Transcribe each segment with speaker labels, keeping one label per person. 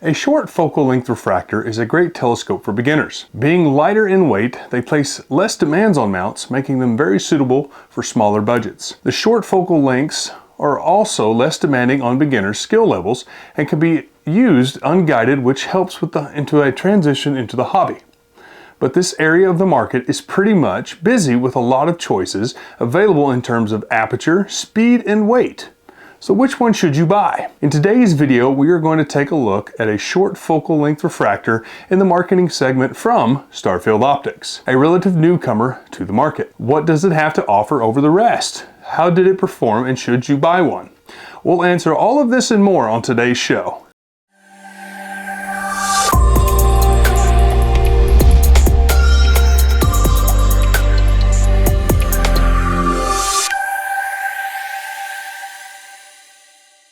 Speaker 1: A short focal length refractor is a great telescope for beginners. Being lighter in weight, they place less demands on mounts, making them very suitable for smaller budgets. The short focal lengths are also less demanding on beginners' skill levels and can be used unguided, which helps into a transition into the hobby. But this area of the market is pretty much busy with a lot of choices available in terms of aperture, speed, and weight. So which one should you buy? In today's video, we are going to take a look at a short focal length refractor in the marketing segment from Starfield Optics, a relative newcomer to the market. What does it have to offer over the rest? How did it perform, and should you buy one? We'll answer all of this and more on today's show.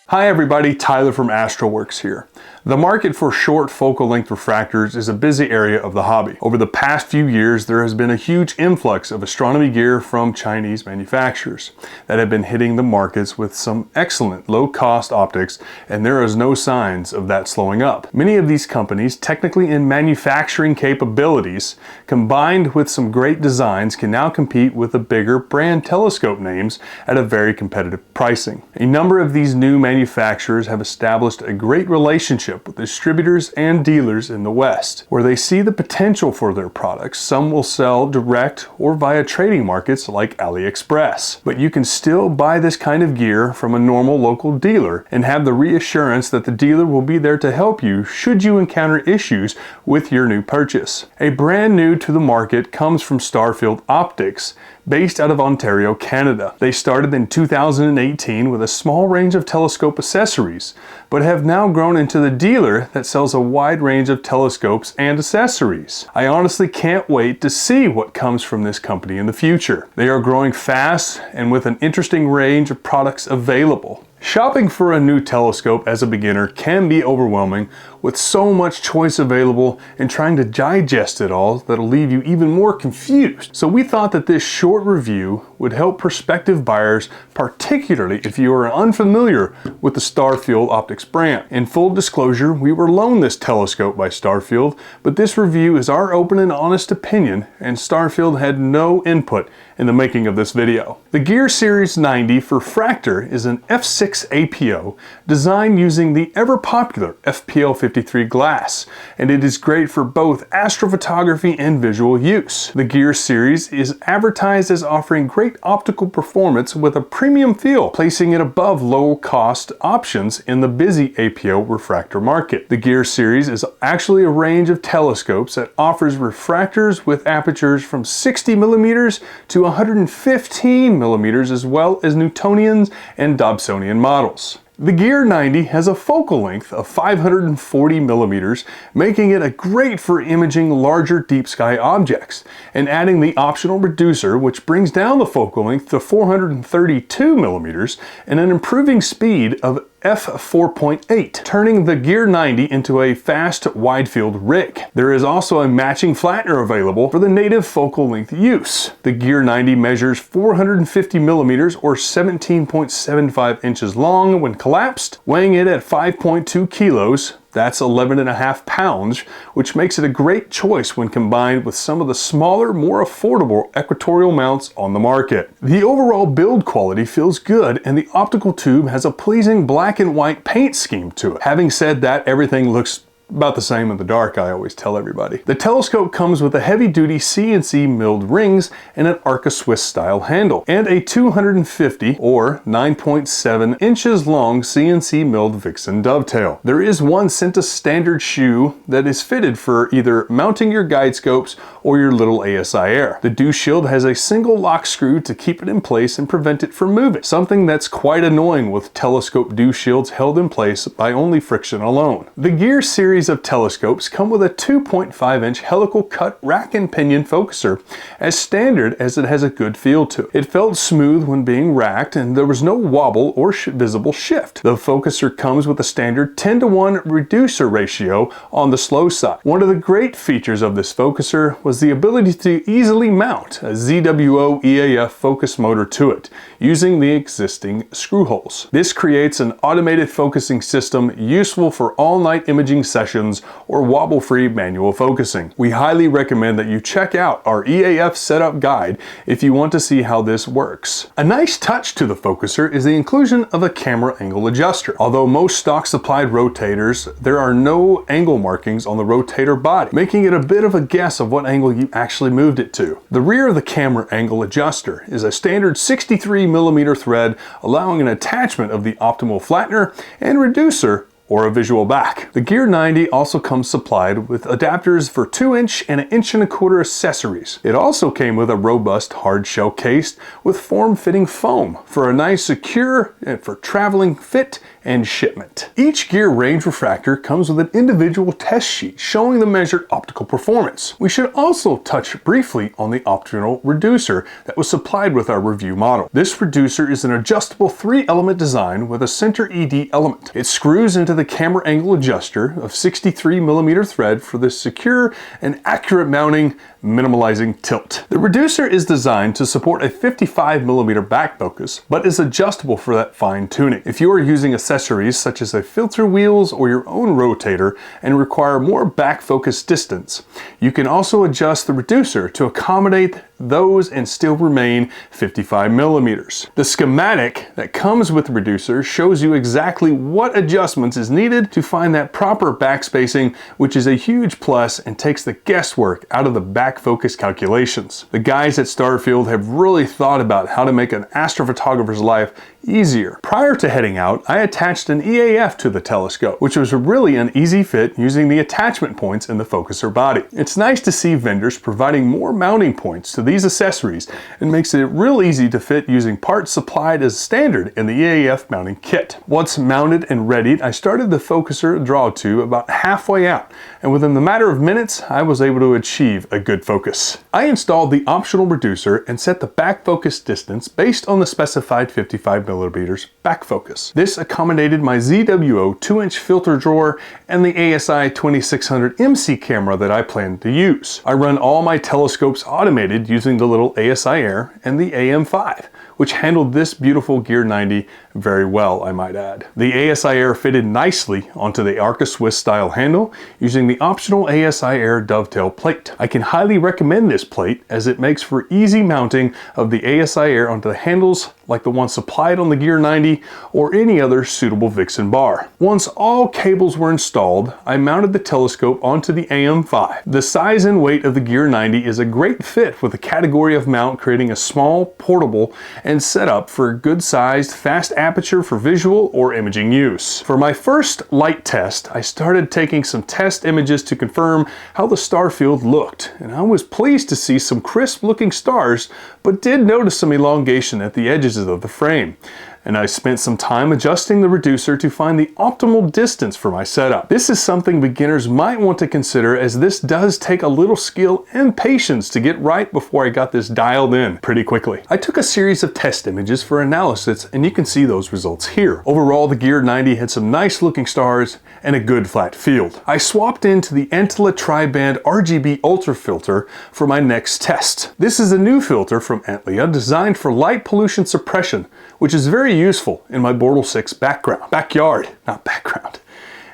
Speaker 1: Hi everybody, Tyler from Astroworkz here. The market for short focal length refractors is a busy area of the hobby. Over the past few years, there has been a huge influx of astronomy gear from Chinese manufacturers that have been hitting the markets with some excellent low-cost optics, and there is no signs of that slowing up. Many of these companies, technically in manufacturing capabilities, combined with some great designs, can now compete with the bigger brand telescope names at a very competitive pricing. A number of these new manufacturers have established a great relationship with distributors and dealers in the West, where they see the potential for their products. Some will sell direct or via trading markets like AliExpress. But you can still buy this kind of gear from a normal local dealer and have the reassurance that the dealer will be there to help you should you encounter issues with your new purchase. A brand new to the market comes from Starfield Optics, based out of Ontario, Canada. They started in 2018 with a small range of telescope accessories, but have now grown into the dealer that sells a wide range of telescopes and accessories. I honestly can't wait to see what comes from this company in the future. They are growing fast and with an interesting range of products available. Shopping for a new telescope as a beginner can be overwhelming with so much choice available, and trying to digest it all that'll leave you even more confused. So we thought that this short review would help prospective buyers, particularly if you are unfamiliar with the Starfield Optics brand. In full disclosure, we were loaned this telescope by Starfield, but this review is our open and honest opinion, and Starfield had no input in the making of this video. The Gear Series 90 Refractor is an f6 APO designed using the ever-popular FPL53 glass, and it is great for both astrophotography and visual use. The Gear Series is advertised as offering great optical performance with a premium feel, placing it above low-cost options in the busy APO refractor market. The Gear Series is actually a range of telescopes that offers refractors with apertures from 60 millimeters to 115 millimeters, as well as Newtonians and Dobsonian models. The Gear 90 has a focal length of 540 millimeters, making it great for imaging larger deep sky objects, and adding the optional reducer, which brings down the focal length to 432 millimeters and an improving speed of f4.8, turning the Gear 90 into a fast wide field rig. There is also a matching flattener available for the native focal length use. The Gear 90 measures 450 millimeters or 17.75 inches long when collapsed, weighing it at 5.2 kilos. That's 11.5 pounds, which makes it a great choice when combined with some of the smaller, more affordable equatorial mounts on the market. The overall build quality feels good, and the optical tube has a pleasing black and white paint scheme to it. Having said that, everything looks about the same in the dark, I always tell everybody. The telescope comes with a heavy-duty CNC milled rings and an Arca Swiss style handle, and a 250 or 9.7 inches long CNC milled Vixen dovetail. There is one sent a standard shoe that is fitted for either mounting your guide scopes or your little ASI Air. The dew shield has a single lock screw to keep it in place and prevent it from moving, something that's quite annoying with telescope dew shields held in place by only friction alone. The Gear Series of telescopes come with a 2.5 inch helical cut rack and pinion focuser, as standard as it has a good feel to it. It felt smooth when being racked, and there was no wobble or visible shift. The focuser comes with a standard 10:1 reducer ratio on the slow side. One of the great features of this focuser was the ability to easily mount a ZWO EAF focus motor to it using the existing screw holes. This creates an automated focusing system useful for all-night imaging sessions sessions or wobble-free manual focusing. We highly recommend that you check out our EAF setup guide if you want to see how this works. A nice touch to the focuser is the inclusion of a camera angle adjuster. Although most stock supplied rotators, there are no angle markings on the rotator body, making it a bit of a guess of what angle you actually moved it to. The rear of the camera angle adjuster is a standard 63mm thread, allowing an attachment of the optimal flattener and reducer or a visual back. The Gear 90 also comes supplied with adapters for 2" and 1¼ accessories. It also came with a robust hard shell case with form-fitting foam for a nice secure and for traveling fit and shipment. Each Gear range refractor comes with an individual test sheet showing the measured optical performance. We should also touch briefly on the optional reducer that was supplied with our review model. This reducer is an adjustable 3-element design with a center ED element. It screws into the camera angle adjuster of 63mm thread for the secure and accurate mounting, minimalizing tilt. The reducer is designed to support a 55mm back focus, but is adjustable for that fine tuning. If you are using accessories such as a filter wheels or your own rotator and require more back focus distance, you can also adjust the reducer to accommodate those and still remain 55mm. The schematic that comes with the reducer shows you exactly what adjustments is needed to find that proper back spacing, which is a huge plus and takes the guesswork out of the back focus calculations. The guys at Starfield have really thought about how to make an astrophotographer's life easier. Prior to heading out, I attached an EAF to the telescope, which was really an easy fit using the attachment points in the focuser body. It's nice to see vendors providing more mounting points to these accessories and makes it real easy to fit using parts supplied as standard in the EAF mounting kit. Once mounted and readied, I started the focuser draw tube about halfway out, and within the matter of minutes, I was able to achieve a good focus. I installed the optional reducer and set the back focus distance based on the specified 55mm back focus. This accommodated my ZWO 2" filter drawer and the ASI 2600 MC camera that I plan to use. I run all my telescopes automated using the little ASI Air and the AM5, which handled this beautiful Gear 90 very well, I might add. The ASI Air fitted nicely onto the Arca Swiss style handle using the optional ASI Air dovetail plate. I can highly recommend this plate as it makes for easy mounting of the ASI Air onto the handles like the one supplied on the Gear 90 or any other suitable Vixen bar. Once all cables were installed, I mounted the telescope onto the AM5. The size and weight of the Gear 90 is a great fit with the category of mount, creating a small, portable, and set up for a good-sized, fast aperture for visual or imaging use. For my first light test, I started taking some test images to confirm how the Starfield looked, and I was pleased to see some crisp-looking stars, but did notice some elongation at the edges of the frame. And I spent some time adjusting the reducer to find the optimal distance for my setup. This is something beginners might want to consider, as this does take a little skill and patience to get right before I got this dialed in pretty quickly. I took a series of test images for analysis, and you can see those results here. Overall, the Gear 90 had some nice looking stars and a good flat field. I swapped into the Antler Tri-Band RGB Ultra filter for my next test. This is a new filter from Antlia designed for light pollution suppression, which is very useful in my Bortle 6 backyard.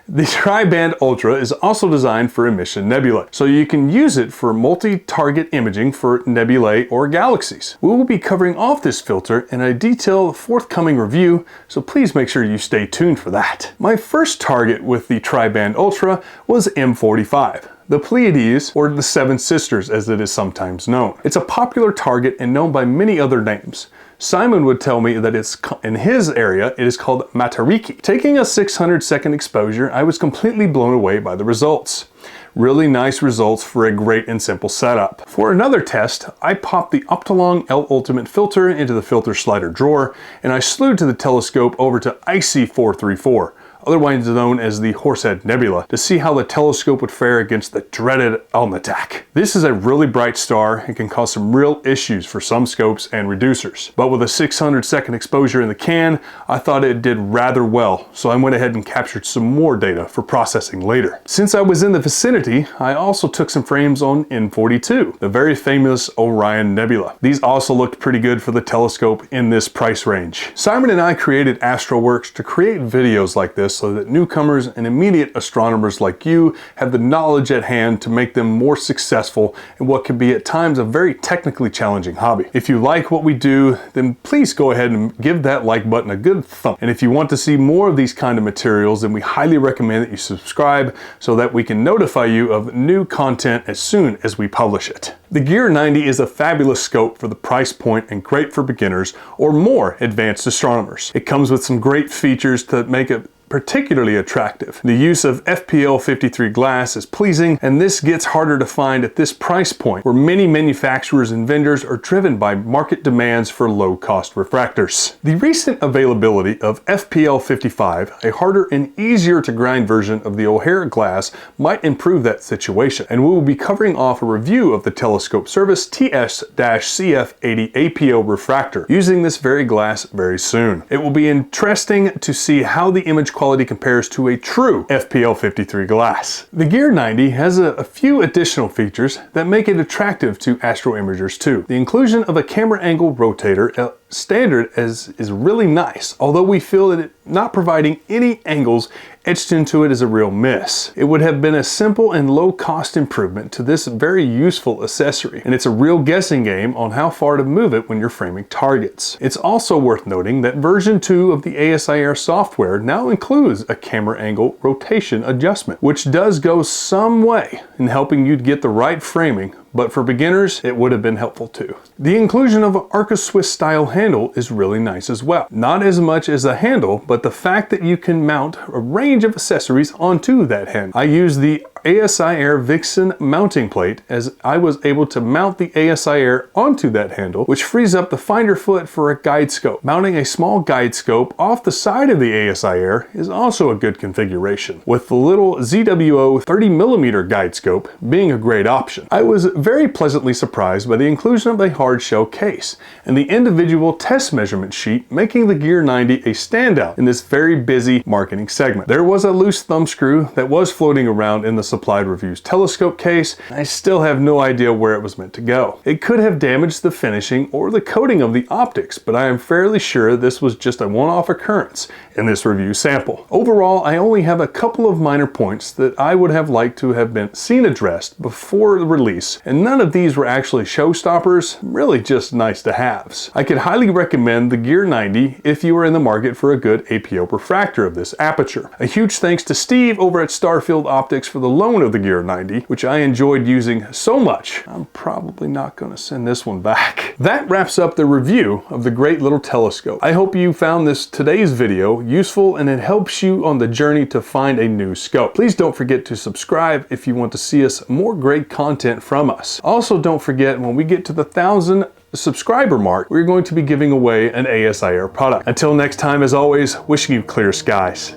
Speaker 1: The Tri-Band Ultra is also designed for emission nebulae, so you can use it for multi-target imaging for nebulae or galaxies. We will be covering off this filter in a detailed forthcoming review, so please make sure you stay tuned for that. My first target with the Tri-Band Ultra was M45. The Pleiades, or the Seven Sisters as it is sometimes known. It's a popular target and known by many other names. Simon would tell me that in his area it is called Matariki. Taking a 600-second exposure, I was completely blown away by the results. Really nice results for a great and simple setup. For another test, I popped the Optolong L Ultimate filter into the filter slider drawer, and I slewed to the telescope over to IC434. Otherwise known as the Horsehead Nebula, to see how the telescope would fare against the dreaded Alnitak. This is a really bright star and can cause some real issues for some scopes and reducers. But with a 600-second exposure in the can, I thought it did rather well, so I went ahead and captured some more data for processing later. Since I was in the vicinity, I also took some frames on N42, the very famous Orion Nebula. These also looked pretty good for the telescope in this price range. Simon and I created Astroworkz to create videos like this this so that newcomers and immediate astronomers like you have the knowledge at hand to make them more successful in what can be at times a very technically challenging hobby. If you like what we do, then please go ahead and give that like button a good thump. And if you want to see more of these kind of materials, then we highly recommend that you subscribe so that we can notify you of new content as soon as we publish it. The Gear 90 is a fabulous scope for the price point and great for beginners or more advanced astronomers. It comes with some great features that make it particularly attractive. The use of FPL 53 glass is pleasing, and this gets harder to find at this price point where many manufacturers and vendors are driven by market demands for low-cost refractors. The recent availability of FPL 55, a harder and easier to grind version of the O'Hare glass, might improve that situation, and we will be covering off a review of the telescope service TS-CF80 APO Refractor using this very glass very soon. It will be interesting to see how the image quality compares to a true FPL 53 glass. The Gear 90 has a few additional features that make it attractive to astro imagers too. The inclusion of a camera angle rotator standard is really nice, although we feel that it not providing any angles etched into it is a real miss. It would have been a simple and low cost improvement to this very useful accessory, and it's a real guessing game on how far to move it when you're framing targets. It's also worth noting that version 2 of the ASIR software now includes a camera angle rotation adjustment, which does go some way in helping you get the right framing, but for beginners, it would have been helpful too. The inclusion of an Arca Swiss style handle is really nice as well. Not as much as a handle, but the fact that you can mount a range of accessories onto that handle. I use the ASIR Vixen mounting plate as I was able to mount the ASIR onto that handle, which frees up the finder foot for a guide scope. Mounting a small guide scope off the side of the ASIR is also a good configuration, with the little ZWO 30mm guide scope being a great option. I was very pleasantly surprised by the inclusion of a hard shell case and the individual test measurement sheet, making the Gear 90 a standout in this very busy marketing segment. There was a loose thumb screw that was floating around in the Supplied Reviews telescope case. I still have no idea where it was meant to go. It could have damaged the finishing or the coating of the optics, but I am fairly sure this was just a one-off occurrence in this review sample. Overall, I only have a couple of minor points that I would have liked to have been seen addressed before the release, and none of these were actually showstoppers, really just nice to haves. I could highly recommend the Gear 90 if you are in the market for a good APO refractor of this aperture. A huge thanks to Steve over at Starfield Optics for the loan of the Gear 90, which I enjoyed using so much, I'm probably not going to send this one back. That wraps up the review of the great little telescope. I hope you found today's video useful and it helps you on the journey to find a new scope. Please don't forget to subscribe if you want to see more great content from us. Also, don't forget, when we get to the 1,000 subscriber mark, we're going to be giving away an ASIR product. Until next time, as always, wishing you clear skies.